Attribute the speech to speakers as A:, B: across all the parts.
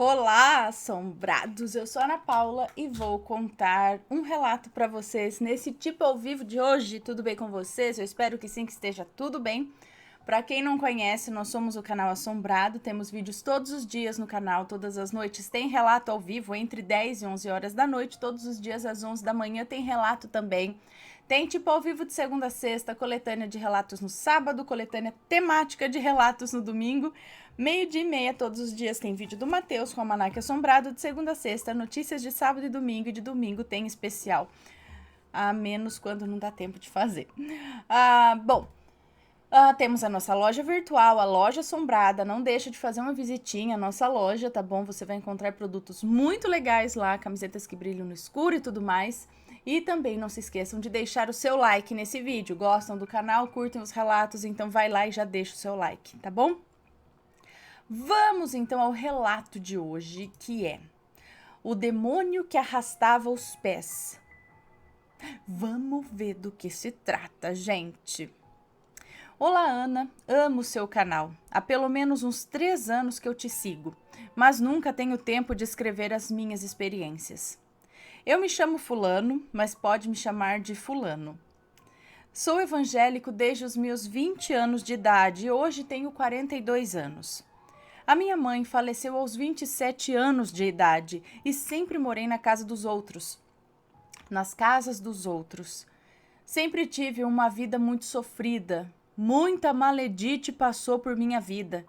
A: Olá, assombrados! Eu sou a Ana Paula e vou contar um relato para vocês nesse tipo ao vivo de hoje. Tudo bem com vocês? Eu espero que sim, que esteja tudo bem. Para quem não conhece, nós somos o canal Assombrado, temos vídeos todos os dias no canal, todas as noites tem relato ao vivo entre 10 e 11 horas da noite, todos os dias às 11 da manhã tem relato também. Tem tipo ao vivo de segunda a sexta, coletânea de relatos no sábado, coletânea temática de relatos no domingo. Meio-dia e meia, todos os dias, tem vídeo do Matheus com o Almanaque Assombrado, de segunda a sexta, notícias de sábado e domingo, e de domingo tem especial. A menos quando não dá tempo de fazer. Temos a nossa loja virtual, a Loja Assombrada. Não deixa de fazer uma visitinha à nossa loja, tá bom? Você vai encontrar produtos muito legais lá, camisetas que brilham no escuro e tudo mais. E também não se esqueçam de deixar o seu like nesse vídeo. Gostam do canal, curtem os relatos, então vai lá e já deixa o seu like, tá bom? Vamos então ao relato de hoje, que é o demônio que arrastava os pés. Vamos ver do que se trata, gente. Olá, Ana, amo seu canal. Há pelo menos uns 3 anos que eu te sigo, mas nunca tenho tempo de escrever as minhas experiências. Eu me chamo Fulano, mas pode me chamar de Fulano. Sou evangélico desde os meus 20 anos de idade e hoje tenho 42 anos. A minha mãe faleceu aos 27 anos de idade e sempre morei na casa dos outros. Nas casas dos outros. Sempre tive uma vida muito sofrida. Muita maledite passou por minha vida.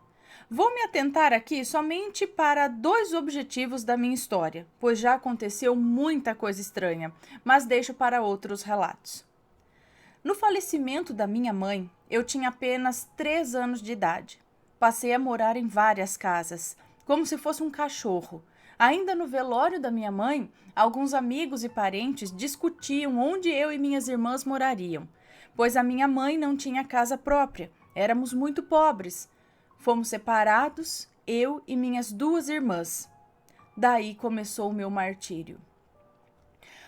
A: Vou me atentar aqui somente para 2 objetivos da minha história, pois já aconteceu muita coisa estranha, mas deixo para outros relatos. No falecimento da minha mãe, eu tinha apenas 3 anos de idade. Passei a morar em várias casas, como se fosse um cachorro. Ainda no velório da minha mãe, alguns amigos e parentes discutiam onde eu e minhas irmãs morariam, pois a minha mãe não tinha casa própria, éramos muito pobres. Fomos separados, eu e minhas 2 irmãs. Daí começou o meu martírio.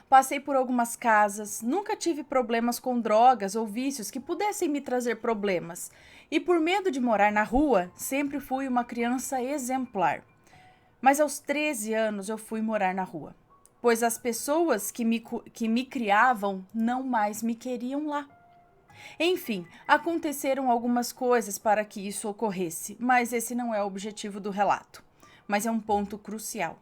A: Passei por algumas casas, nunca tive problemas com drogas ou vícios que pudessem me trazer problemas. E por medo de morar na rua, sempre fui uma criança exemplar. Mas aos 13 anos eu fui morar na rua, pois as pessoas que me criavam não mais me queriam lá. Enfim, aconteceram algumas coisas para que isso ocorresse, mas esse não é o objetivo do relato, mas é um ponto crucial.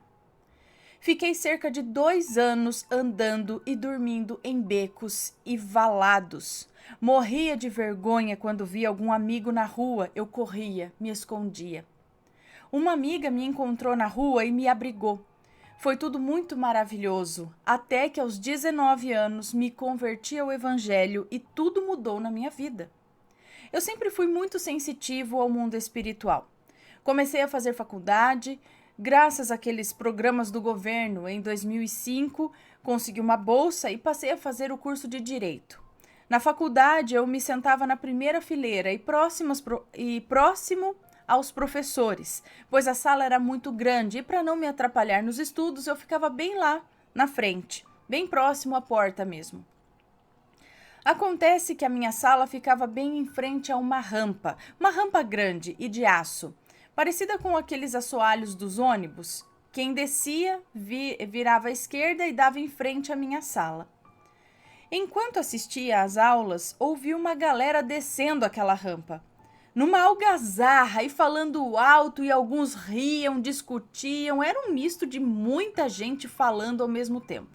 A: Fiquei cerca de 2 anos andando e dormindo em becos e valados. Morria de vergonha quando via algum amigo na rua, eu corria, me escondia. Uma amiga me encontrou na rua e me abrigou. Foi tudo muito maravilhoso, até que aos 19 anos me converti ao evangelho e tudo mudou na minha vida. Eu sempre fui muito sensitivo ao mundo espiritual. Comecei a fazer faculdade, graças àqueles programas do governo, em 2005, consegui uma bolsa e passei a fazer o curso de Direito. Na faculdade, eu me sentava na primeira fileira e próximo aos professores, pois a sala era muito grande e para não me atrapalhar nos estudos, eu ficava bem lá, na frente, bem próximo à porta mesmo. Acontece que a minha sala ficava bem em frente a uma rampa grande e de aço, parecida com aqueles assoalhos dos ônibus. Quem descia virava à esquerda e dava em frente à minha sala. Enquanto assistia às aulas, ouvi uma galera descendo aquela rampa, numa algazarra e falando alto, e alguns riam, discutiam, era um misto de muita gente falando ao mesmo tempo.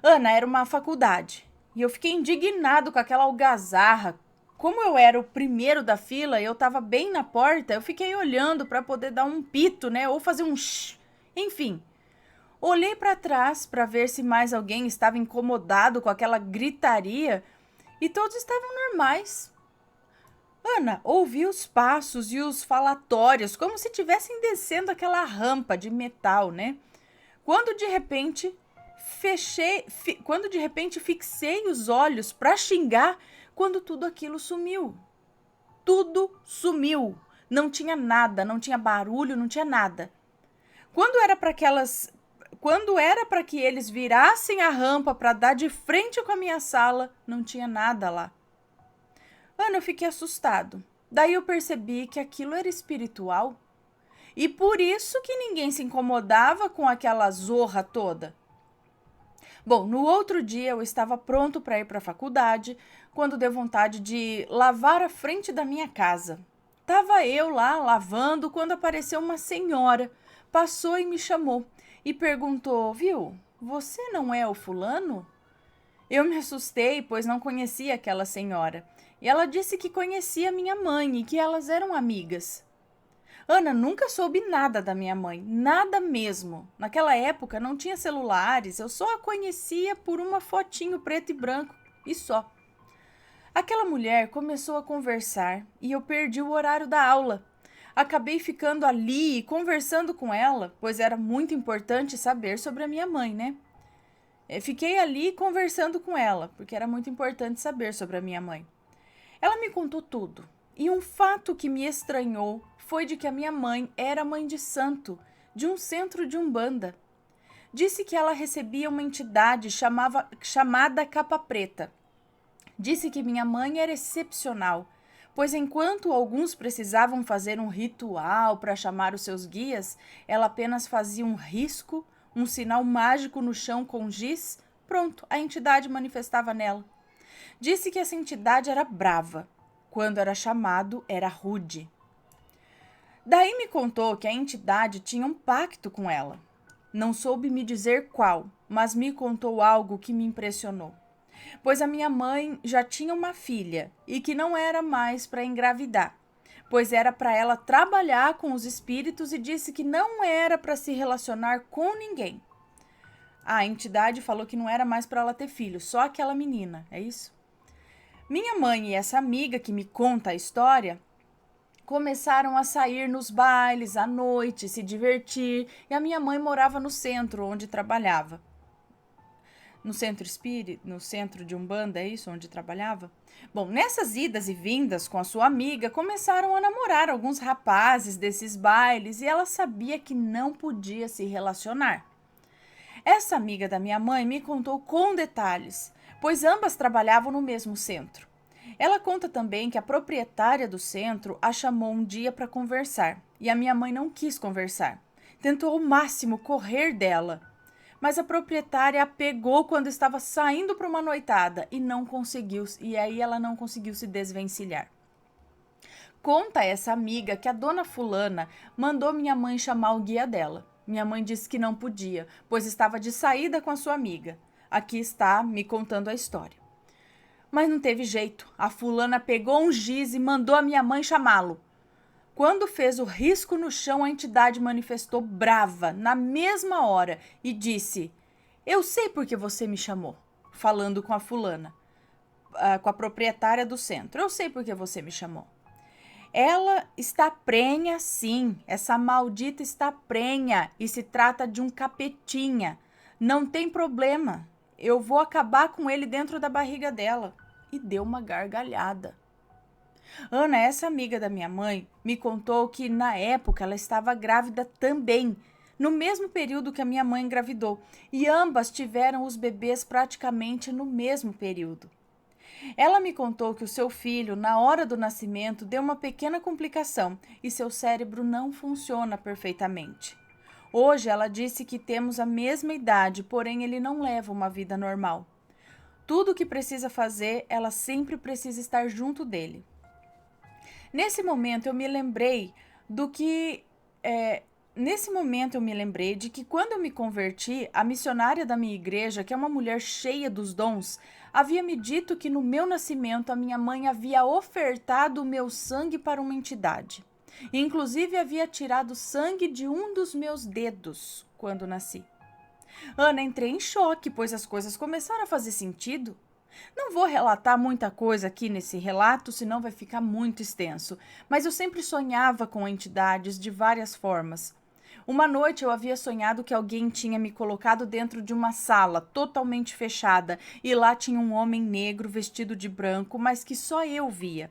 A: Ana, era uma faculdade, e eu fiquei indignado com aquela algazarra. Como eu era o primeiro da fila, eu estava bem na porta, eu fiquei olhando para poder dar um pito, né, ou fazer um shh. Enfim, olhei para trás para ver se mais alguém estava incomodado com aquela gritaria e todos estavam normais. Ana, ouvi os passos e os falatórios como se estivessem descendo aquela rampa de metal, né? Quando de repente fixei os olhos para xingar, quando tudo aquilo sumiu. Tudo sumiu. Não tinha nada, não tinha barulho, não tinha nada. Quando era para que eles virassem a rampa para dar de frente com a minha sala, não tinha nada lá. Ana, eu fiquei assustado. Daí eu percebi que aquilo era espiritual. E por isso que ninguém se incomodava com aquela zorra toda. Bom, no outro dia eu estava pronto para ir para a faculdade, quando deu vontade de lavar a frente da minha casa. Tava eu lá lavando quando apareceu uma senhora, passou e me chamou e perguntou: "Viu, você não é o fulano?" Eu me assustei, pois não conhecia aquela senhora. E ela disse que conhecia minha mãe e que elas eram amigas. Ana nunca soube nada da minha mãe, nada mesmo. Naquela época não tinha celulares, eu só a conhecia por uma fotinho preto e branco e só. Aquela mulher começou a conversar e eu perdi o horário da aula. Acabei ficando ali conversando com ela, pois era muito importante saber sobre a minha mãe, né? Fiquei ali conversando com ela, porque era muito importante saber sobre a minha mãe. Ela me contou tudo. E um fato que me estranhou foi de que a minha mãe era mãe de santo, de um centro de Umbanda. Disse que ela recebia uma entidade chamada Capa Preta. Disse que minha mãe era excepcional, pois enquanto alguns precisavam fazer um ritual para chamar os seus guias, ela apenas fazia um risco, um sinal mágico no chão com giz, pronto, a entidade manifestava nela. Disse que essa entidade era brava. Quando era chamado, era rude. Daí me contou que a entidade tinha um pacto com ela. Não soube me dizer qual, mas me contou algo que me impressionou. Pois a minha mãe já tinha uma filha e que não era mais para engravidar, pois era para ela trabalhar com os espíritos e disse que não era para se relacionar com ninguém. A entidade falou que não era mais para ela ter filho, só aquela menina, é isso? Minha mãe e essa amiga que me conta a história começaram a sair nos bailes à noite, se divertir, e a minha mãe morava no centro onde trabalhava. No centro espírita, no centro de Umbanda, é isso, onde trabalhava? Bom, nessas idas e vindas com a sua amiga, começaram a namorar alguns rapazes desses bailes e ela sabia que não podia se relacionar. Essa amiga da minha mãe me contou com detalhes, pois ambas trabalhavam no mesmo centro. Ela conta também que a proprietária do centro a chamou um dia para conversar e a minha mãe não quis conversar. Tentou ao máximo correr dela, mas a proprietária a pegou quando estava saindo para uma noitada e aí ela não conseguiu se desvencilhar. Conta essa amiga que a dona fulana mandou minha mãe chamar o guia dela. Minha mãe disse que não podia, pois estava de saída com a sua amiga. Aqui está me contando a história. Mas não teve jeito. A fulana pegou um giz e mandou a minha mãe chamá-lo. Quando fez o risco no chão, a entidade manifestou brava, na mesma hora, e disse: "Eu sei por que você me chamou", falando com a fulana, com a proprietária do centro. "Eu sei por que você me chamou. Ela está prenha, sim. Essa maldita está prenha e se trata de um capetinha. Não tem problema. Eu vou acabar com ele dentro da barriga dela." E deu uma gargalhada. Ana, essa amiga da minha mãe, me contou que na época ela estava grávida também, no mesmo período que a minha mãe engravidou, e ambas tiveram os bebês praticamente no mesmo período. Ela me contou que o seu filho, na hora do nascimento, deu uma pequena complicação e seu cérebro não funciona perfeitamente. Hoje ela disse que temos a mesma idade, porém ele não leva uma vida normal. Tudo o que precisa fazer, ela sempre precisa estar junto dele. Nesse momento eu me lembrei de que quando eu me converti, a missionária da minha igreja, que é uma mulher cheia dos dons, havia me dito que no meu nascimento a minha mãe havia ofertado o meu sangue para uma entidade. Inclusive havia tirado sangue de um dos meus dedos quando nasci. Ana, entrei em choque, pois as coisas começaram a fazer sentido. Não vou relatar muita coisa aqui nesse relato, senão vai ficar muito extenso, mas eu sempre sonhava com entidades de várias formas. Uma noite eu havia sonhado que alguém tinha me colocado dentro de uma sala totalmente fechada e lá tinha um homem negro vestido de branco, mas que só eu via.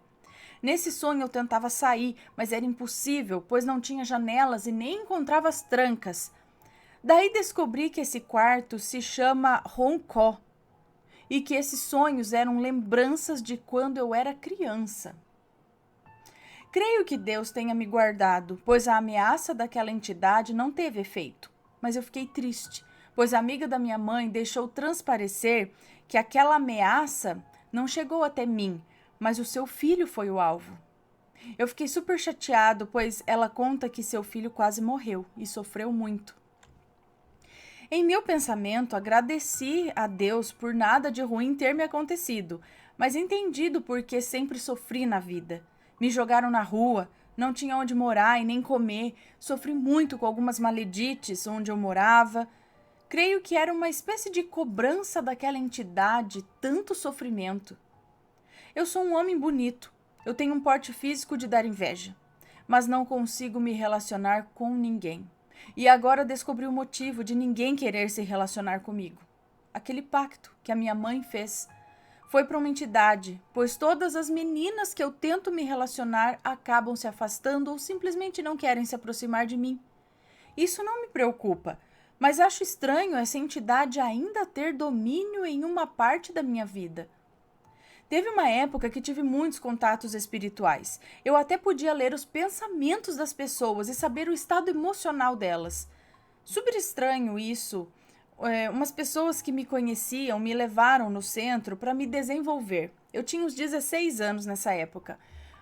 A: Nesse sonho eu tentava sair, mas era impossível, pois não tinha janelas e nem encontrava as trancas. Daí descobri que esse quarto se chama Roncó e que esses sonhos eram lembranças de quando eu era criança. Creio que Deus tenha me guardado, pois a ameaça daquela entidade não teve efeito. Mas eu fiquei triste, pois a amiga da minha mãe deixou transparecer que aquela ameaça não chegou até mim, mas o seu filho foi o alvo. Eu fiquei super chateado, pois ela conta que seu filho quase morreu e sofreu muito. Em meu pensamento, agradeci a Deus por nada de ruim ter me acontecido, mas entendido porque sempre sofri na vida. Me jogaram na rua, não tinha onde morar e nem comer, sofri muito com algumas maledites onde eu morava. Creio que era uma espécie de cobrança daquela entidade, tanto sofrimento. Eu sou um homem bonito, eu tenho um porte físico de dar inveja, mas não consigo me relacionar com ninguém. E agora descobri o motivo de ninguém querer se relacionar comigo. Aquele pacto que a minha mãe fez foi para uma entidade, pois todas as meninas que eu tento me relacionar acabam se afastando ou simplesmente não querem se aproximar de mim. Isso não me preocupa, mas acho estranho essa entidade ainda ter domínio em uma parte da minha vida. Teve uma época que tive muitos contatos espirituais. Eu até podia ler os pensamentos das pessoas e saber o estado emocional delas. Super estranho isso. Umas pessoas que me conheciam me levaram no centro para me desenvolver. Eu tinha uns 16 anos nessa época,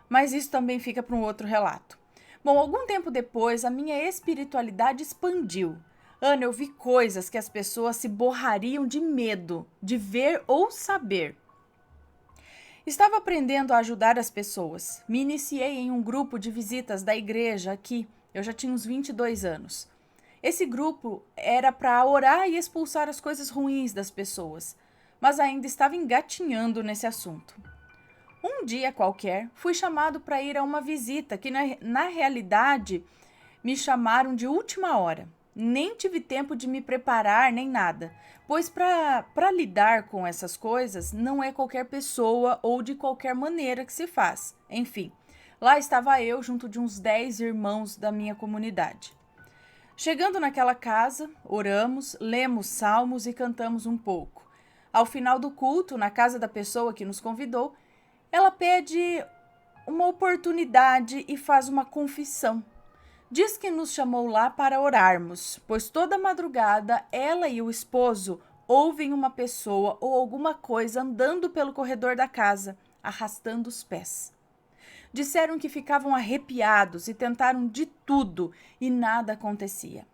A: mas isso também fica para um outro relato. Bom, algum tempo depois, a minha espiritualidade expandiu. Ana, eu vi coisas que as pessoas se borrariam de medo de ver ou saber. Estava aprendendo a ajudar as pessoas. Me iniciei em um grupo de visitas da igreja aqui. Eu já tinha uns 22 anos. Esse grupo era para orar e expulsar as coisas ruins das pessoas, mas ainda estava engatinhando nesse assunto. Um dia qualquer, fui chamado para ir a uma visita que, na realidade, me chamaram de última hora. Nem tive tempo de me preparar nem nada, pois para lidar com essas coisas não é qualquer pessoa ou de qualquer maneira que se faz. Enfim, lá estava eu junto de uns 10 irmãos da minha comunidade. Chegando naquela casa, oramos, lemos salmos e cantamos um pouco. Ao final do culto, na casa da pessoa que nos convidou, ela pede uma oportunidade e faz uma confissão. Diz que nos chamou lá para orarmos, pois toda madrugada ela e o esposo ouvem uma pessoa ou alguma coisa andando pelo corredor da casa, arrastando os pés. Disseram que ficavam arrepiados e tentaram de tudo e nada acontecia.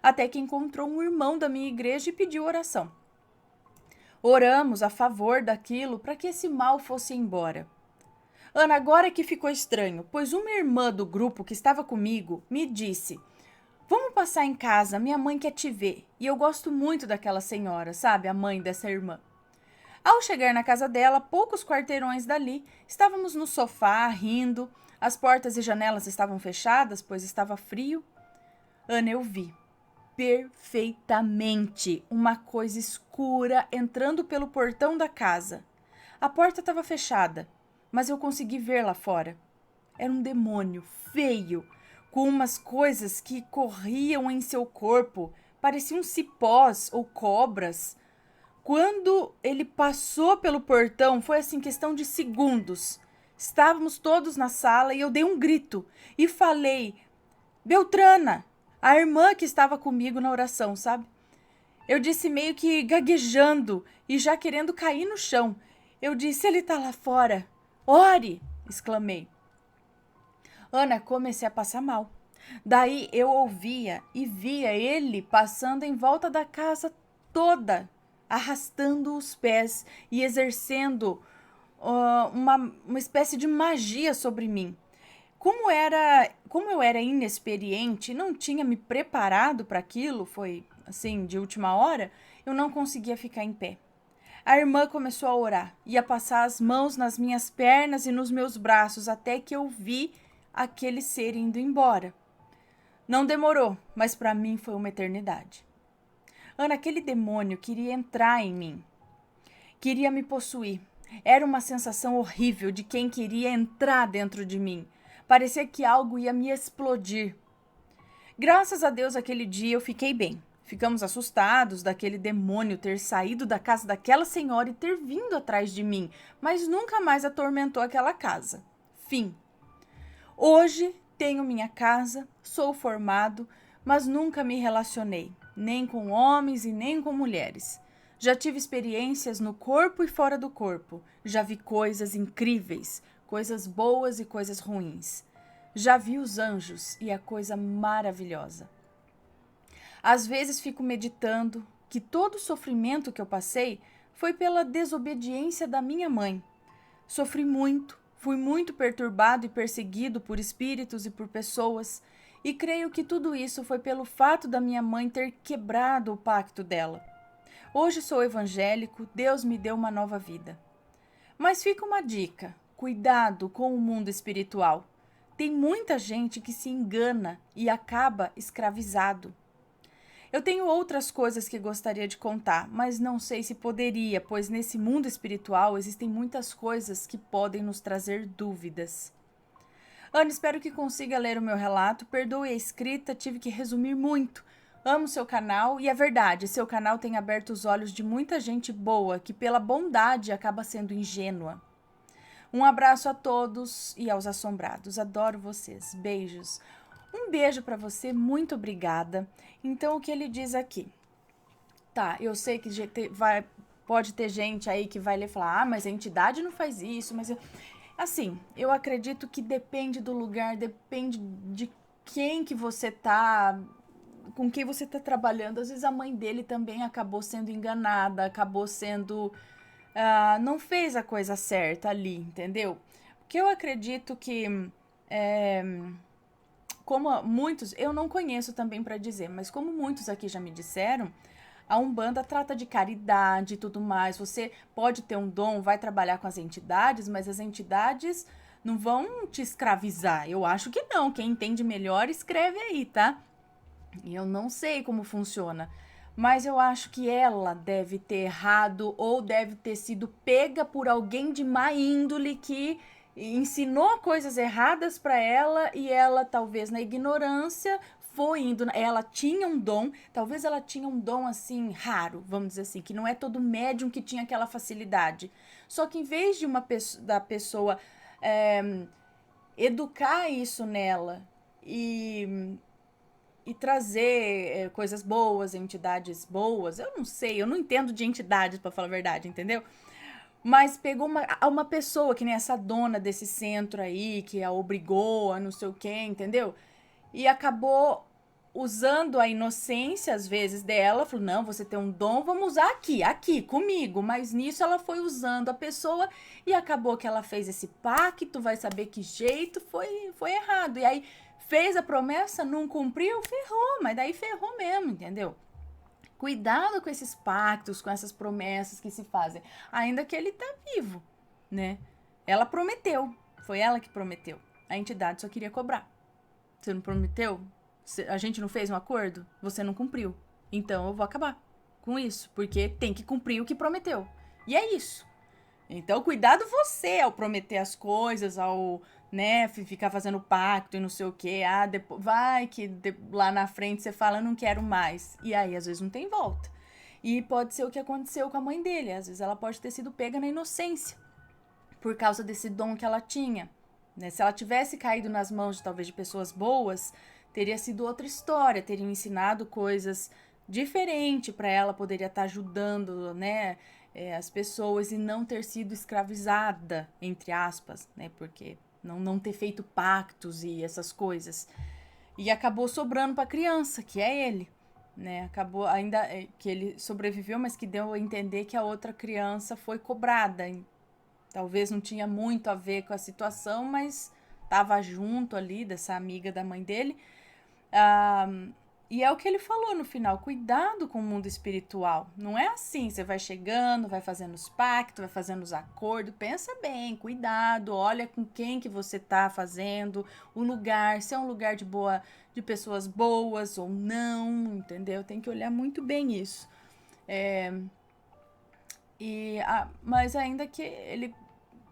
A: Até que encontrou um irmão da minha igreja e pediu oração. Oramos a favor daquilo para que esse mal fosse embora. Ana, agora que ficou estranho, pois uma irmã do grupo que estava comigo me disse: vamos passar em casa, minha mãe quer te ver. E eu gosto muito daquela senhora, sabe, a mãe dessa irmã. Ao chegar na casa dela, poucos quarteirões dali, estávamos no sofá, rindo. As portas e janelas estavam fechadas, pois estava frio. Ana, eu vi perfeitamente uma coisa escura entrando pelo portão da casa. A porta estava fechada, mas eu consegui ver lá fora. Era um demônio feio, com umas coisas que corriam em seu corpo, pareciam cipós ou cobras. Quando ele passou pelo portão, foi assim, questão de segundos. Estávamos todos na sala e eu dei um grito e falei: Beltrana, a irmã que estava comigo na oração, sabe? Eu disse meio que gaguejando e já querendo cair no chão. Eu disse: ele está lá fora. Ore! Exclamei. Ana, comecei a passar mal. Daí eu ouvia e via ele passando em volta da casa toda, arrastando os pés e exercendo uma espécie de magia sobre mim. Como eu era inexperiente, não tinha me preparado para aquilo, foi assim, de última hora, eu não conseguia ficar em pé. A irmã começou a orar, ia passar as mãos nas minhas pernas e nos meus braços até que eu vi aquele ser indo embora. Não demorou, mas para mim foi uma eternidade. Ana, aquele demônio queria entrar em mim, queria me possuir. Era uma sensação horrível de quem queria entrar dentro de mim. Parecia que algo ia me explodir. Graças a Deus, aquele dia eu fiquei bem. Ficamos assustados daquele demônio ter saído da casa daquela senhora e ter vindo atrás de mim, mas nunca mais atormentou aquela casa. Fim. Hoje tenho minha casa, sou formado, mas nunca me relacionei, nem com homens e nem com mulheres. Já tive experiências no corpo e fora do corpo. Já vi coisas incríveis, coisas boas e coisas ruins. Já vi os anjos e a coisa maravilhosa. Às vezes fico meditando que todo o sofrimento que eu passei foi pela desobediência da minha mãe. Sofri muito, fui muito perturbado e perseguido por espíritos e por pessoas, e creio que tudo isso foi pelo fato da minha mãe ter quebrado o pacto dela. Hoje sou evangélico, Deus me deu uma nova vida. Mas fica uma dica: cuidado com o mundo espiritual. Tem muita gente que se engana e acaba escravizado. Eu tenho outras coisas que gostaria de contar, mas não sei se poderia, pois nesse mundo espiritual existem muitas coisas que podem nos trazer dúvidas. Ana, espero que consiga ler o meu relato. Perdoe a escrita, tive que resumir muito. Amo seu canal e é verdade, seu canal tem aberto os olhos de muita gente boa que pela bondade acaba sendo ingênua. Um abraço a todos e aos assombrados. Adoro vocês. Beijos. Um beijo para você, muito obrigada. Então, o que ele diz aqui? Tá, eu sei que pode ter gente aí que vai ler e falar: ah, mas a entidade não faz isso, mas... Assim, eu acredito que depende do lugar, depende de quem que você tá, com quem você tá trabalhando. Às vezes a mãe dele também acabou sendo enganada, acabou sendo... não fez a coisa certa ali, entendeu? Porque eu acredito que... como muitos, eu não conheço também para dizer, mas como muitos aqui já me disseram, a Umbanda trata de caridade e tudo mais. Você pode ter um dom, vai trabalhar com as entidades, mas as entidades não vão te escravizar. Eu acho que não. Quem entende melhor, escreve aí, tá? E eu não sei como funciona. Mas eu acho que ela deve ter errado ou deve ter sido pega por alguém de má índole que ensinou coisas erradas para ela e ela, talvez na ignorância, foi indo. Ela tinha um dom, talvez ela tinha um dom assim raro, vamos dizer assim, que não é todo médium que tinha aquela facilidade. Só que em vez de da pessoa educar isso nela e trazer coisas boas, entidades boas. Eu não sei, eu não entendo de entidades, para falar a verdade, entendeu? Mas pegou uma pessoa, que nem essa dona desse centro aí, que a obrigou a não sei o quê, entendeu? E acabou usando a inocência, às vezes, dela. Falou, não, você tem um dom, vamos usar aqui, comigo. Mas nisso ela foi usando a pessoa e acabou que ela fez esse pacto, vai saber que jeito, foi errado. E aí fez a promessa, não cumpriu, ferrou, mas daí ferrou mesmo, entendeu? Cuidado com esses pactos, com essas promessas que se fazem, ainda que ele tá vivo, né? Ela prometeu, foi ela que prometeu. A entidade só queria cobrar. Você não prometeu? A gente não fez um acordo? Você não cumpriu. Então eu vou acabar com isso, porque tem que cumprir o que prometeu. E é isso. Então, cuidado você ao prometer as coisas, ao, né, ficar fazendo pacto e não sei o quê. Ah, depois, vai que lá na frente você fala, não quero mais. E aí, às vezes, não tem volta. E pode ser o que aconteceu com a mãe dele. Às vezes, ela pode ter sido pega na inocência, por causa desse dom que ela tinha. Né? Se ela tivesse caído nas mãos, talvez, de pessoas boas, teria sido outra história. Teriam ensinado coisas diferentes para ela, poderia estar ajudando, né? As pessoas e não ter sido escravizada, entre aspas, né? Porque não ter feito pactos e essas coisas. E acabou sobrando para a criança, que é ele, né? Acabou ainda que ele sobreviveu, mas que deu a entender que a outra criança foi cobrada. Talvez não tinha muito a ver com a situação, mas estava junto ali dessa amiga da mãe dele. E é o que ele falou no final, cuidado com o mundo espiritual. Não é assim, você vai chegando, vai fazendo os pactos, vai fazendo os acordos. Pensa bem, cuidado, olha com quem que você tá fazendo, o lugar, se é um lugar de pessoas boas ou não, entendeu? Tem que olhar muito bem isso. Mas ainda que ele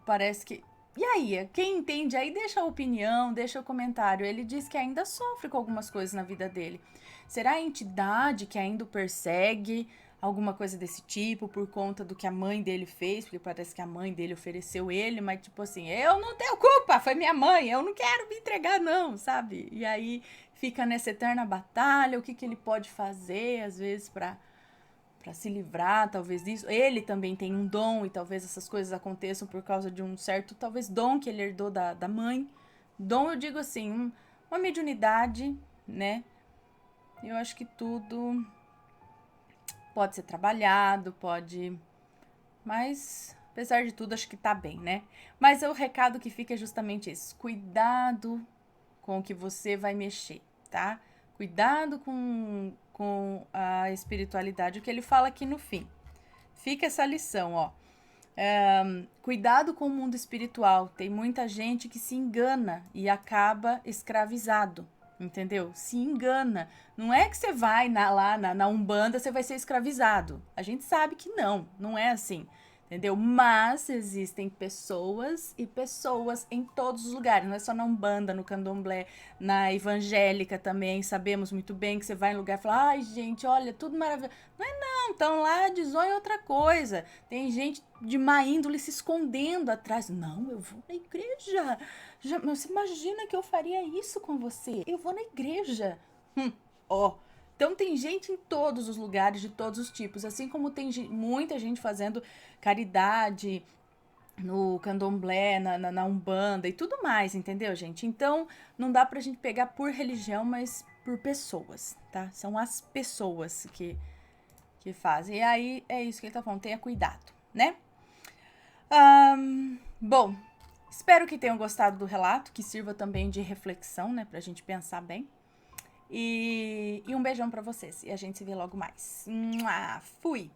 A: parece que... E aí, quem entende aí, deixa a opinião, deixa o comentário. Ele diz que ainda sofre com algumas coisas na vida dele. Será a entidade que ainda o persegue? alguma coisa desse tipo, por conta do que a mãe dele fez, porque parece que a mãe dele ofereceu ele, mas tipo assim, eu não tenho culpa, foi minha mãe, eu não quero me entregar não, sabe? E aí fica nessa eterna batalha, o que ele pode fazer, às vezes, para se livrar, talvez, disso. Ele também tem um dom e talvez essas coisas aconteçam por causa de um certo, talvez, dom que ele herdou da mãe. Dom, eu digo assim, uma mediunidade, né? Eu acho que tudo pode ser trabalhado, pode... Mas, apesar de tudo, acho que tá bem, né? Mas o recado que fica é justamente esse. Cuidado com o que você vai mexer, tá? Cuidado com a espiritualidade, o que ele fala aqui no fim. Fica essa lição, ó. Cuidado com o mundo espiritual. Tem muita gente que se engana e acaba escravizado, entendeu? Se engana. Não é que você vai lá na Umbanda, você vai ser escravizado. A gente sabe que não é assim. Entendeu? Mas existem pessoas e pessoas em todos os lugares. Não é só na Umbanda, no Candomblé, na evangélica também. Sabemos muito bem que você vai em lugar e fala: ai, gente, olha, tudo maravilhoso. Não é não, estão lá de zóio outra coisa. Tem gente de má índole se escondendo atrás. Não, eu vou na igreja. Você imagina que eu faria isso com você? Eu vou na igreja. Ó. Então tem gente em todos os lugares, de todos os tipos, assim como tem muita gente fazendo caridade no candomblé, na Umbanda e tudo mais, entendeu, gente? Então não dá pra gente pegar por religião, mas por pessoas, tá? São as pessoas que fazem. E aí é isso que ele tá falando, tenha cuidado, né? Bom, espero que tenham gostado do relato, que sirva também de reflexão, né, pra gente pensar bem. E um beijão pra vocês. E a gente se vê logo mais. Fui!